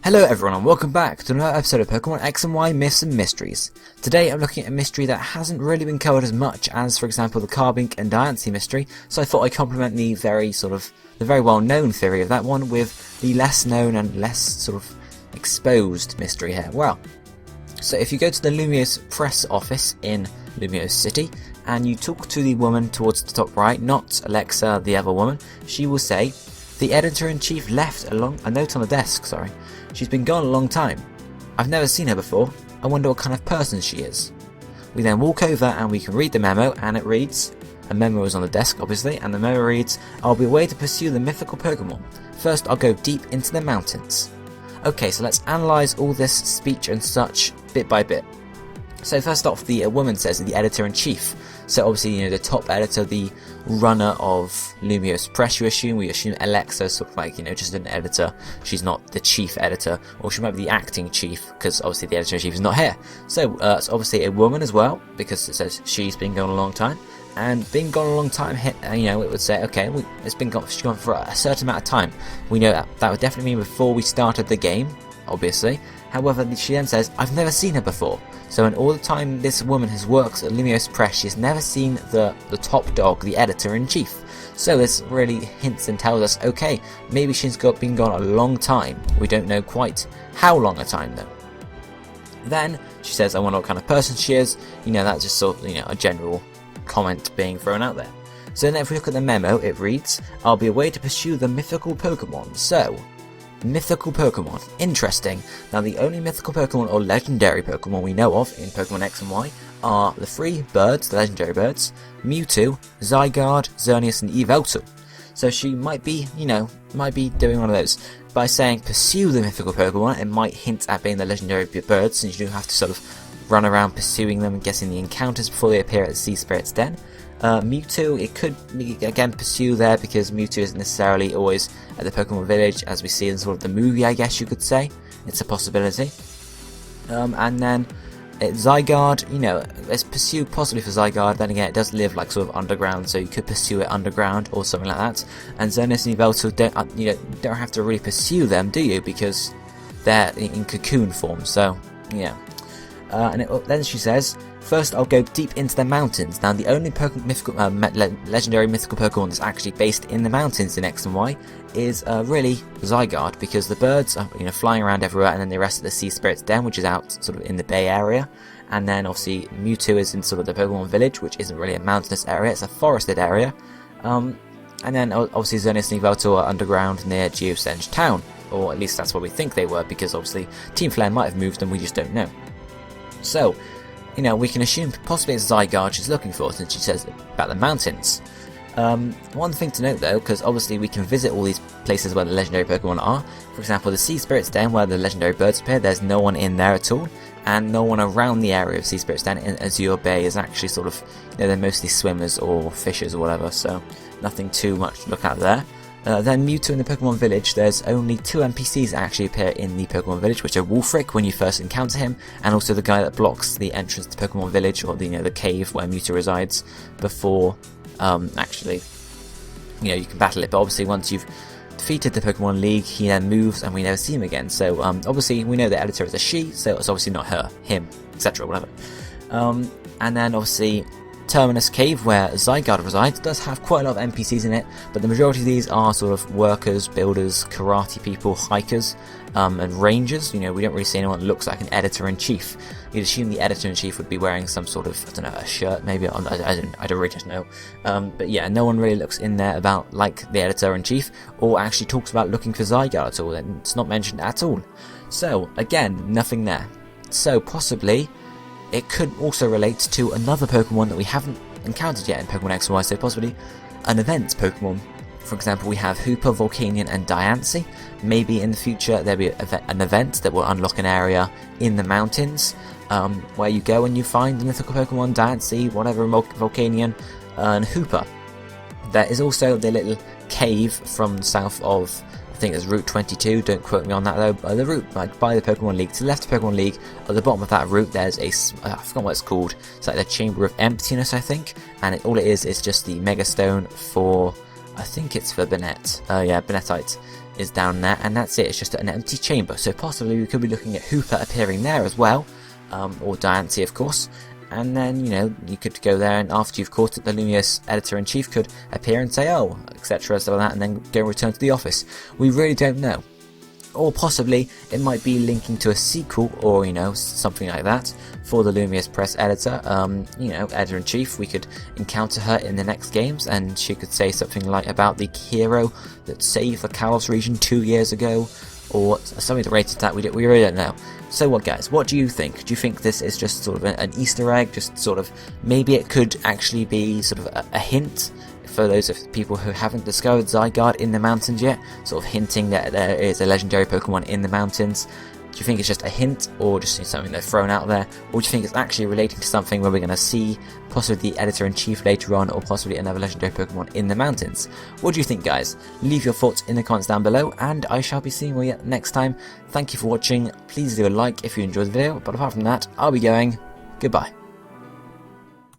Hello everyone and welcome back to another episode of Pokemon X and Y Myths and Mysteries. Today I'm looking at a mystery that hasn't really been covered as much as, for example, the Carbink and Diancie mystery, so I thought I'd complement the very well known theory of that one with the less known and less sort of exposed mystery here. Well, so if you go to the Lumiose Press office in Lumiose City and you talk to the woman towards the top right, not Alexa, the other woman, she will say, "The editor-in-chief left a note on the desk, sorry. She's been gone a long time. I've never seen her before. I wonder what kind of person she is." We then walk over and we can read the memo, and it reads, a memo is on the desk obviously, and the memo reads, "I'll be away to pursue the mythical Pokemon. First I'll go deep into the mountains." Okay, so let's analyse all this speech and such bit by bit. So first off, the woman says the editor-in-chief. So obviously, the top editor, the runner of Lumiose Press, we assume Alexa sort of like, just an editor. She's not the chief editor, or she might be the acting chief, because obviously the editor-in-chief is not here. So it's obviously a woman as well, because it says she's been gone a long time. And being gone a long time, it would say, okay, she's gone for a certain amount of time. We know that would definitely mean before we started the game, obviously. However, she then says, "I've never seen her before." So in all the time this woman has worked at Lumiose Press, she's never seen the top dog, the editor-in-chief. So this really hints and tells us, okay, maybe she's been gone a long time. We don't know quite how long a time though. Then she says, "I wonder what kind of person she is." That's just sort of, a general comment being thrown out there. So then if we look at the memo, it reads, "I'll be away to pursue the mythical Pokemon." So, mythical Pokemon. Interesting. Now the only mythical Pokemon or legendary Pokemon we know of in Pokemon X and Y are the three birds, the legendary birds, Mewtwo, Zygarde, Xerneas and Yveltal. So she might be, doing one of those. By saying pursue the mythical Pokemon, it might hint at being the legendary birds, since you do have to sort of run around pursuing them and getting the encounters before they appear at the Sea Spirit's Den. Mewtwo, it could again pursue there because Mewtwo isn't necessarily always at the Pokemon Village, as we see in sort of the movie, I guess you could say. It's a possibility. And then Zygarde, let's pursue possibly for Zygarde. Then again, it does live like sort of underground, so you could pursue it underground or something like that. And Xerneas and Yveltal don't have to really pursue them, do you? Because they're in cocoon form. So yeah. Then she says, "First I'll go deep into the mountains." Now the only legendary mythical Pokemon that's actually based in the mountains in X and Y is really Zygarde, because the birds are flying around everywhere, and then the rest of the Sea Spirit's Den, which is out sort of in the Bay area. And then obviously Mewtwo is in sort of the Pokemon Village, which isn't really a mountainous area, it's a forested area. And then obviously Xerneas and Yveltal are underground near Geosenge Town, or at least that's what we think they were, because obviously Team Flare might have moved them, we just don't know. So, we can assume possibly it's Zygarde she's looking for, since she says about the mountains. One thing to note though, because obviously we can visit all these places where the legendary Pokemon are. For example, the Sea Spirit's Den, where the legendary birds appear, there's no one in there at all, and no one around the area of Sea Spirit's Den in Azure Bay is actually sort of, they're mostly swimmers or fishers or whatever, so nothing too much to look at there. Then Mewtwo in the Pokemon Village, there's only two NPCs that actually appear in the Pokemon Village, which are Wolfric when you first encounter him, and also the guy that blocks the entrance to Pokemon Village, or the cave where Mewtwo resides, before actually you can battle it. But obviously once you've defeated the Pokemon League, he then moves and we never see him again. So obviously we know the editor is a she, so it's obviously not her, him, etc. whatever. And then obviously Terminus Cave, where Zygarde resides, does have quite a lot of NPCs in it, but the majority of these are sort of workers, builders, karate people, hikers, and rangers. We don't really see anyone that looks like an editor-in-chief. You'd assume the editor-in-chief would be wearing some sort of, a shirt maybe, I don't really just know. But yeah, no one really looks in there about like the editor-in-chief, or actually talks about looking for Zygarde at all, and it's not mentioned at all. So, again, nothing there. So, possibly it could also relate to another Pokemon that we haven't encountered yet in Pokemon X and Y, so possibly an event Pokemon. For example, we have Hooper, Volcanion and Diancie. Maybe in the future there'll be an event that will unlock an area in the mountains, where you go and you find the mythical Pokemon, Diancie, whatever, Volcanion, and Hooper. There is also the little cave from south of, I think it's Route 22, don't quote me on that though, the route by the Pokemon League. To the left of Pokemon League, at the bottom of that route, there's I forgot what it's called, it's like the Chamber of Emptiness, I think, and all it is just the Mega Stone for, I think it's for Banette, Bannettite, is down there, and that's it. It's just an empty chamber. So possibly we could be looking at Hooper appearing there as well, or Diancie, of course. And then, you know, you could go there, and after you've caught it, the Lumiose Editor-in-Chief could appear and say, oh, etc., stuff like that, and then go and return to the office. We really don't know. Or possibly it might be linking to a sequel, or, you know, something like that for the Lumiose Press Editor. You know, Editor-in-Chief, we could encounter her in the next games, and she could say something like about the hero that saved the Kalos region 2 years ago, or something related to that. We really don't know. So what, guys, what do you think? Do you think this is just sort of an Easter egg, just sort of, maybe it could actually be sort of a hint for those of people who haven't discovered Zygarde in the mountains yet, sort of hinting that there is a legendary Pokemon in the mountains? Do you think it's just a hint, or just something they've thrown out there? Or do you think it's actually relating to something where we're going to see possibly the Editor-in-Chief later on, or possibly another legendary Pokemon in the mountains? What do you think, guys? Leave your thoughts in the comments down below, and I shall be seeing you next time. Thank you for watching. Please do a like if you enjoyed the video, but apart from that, I'll be going. Goodbye.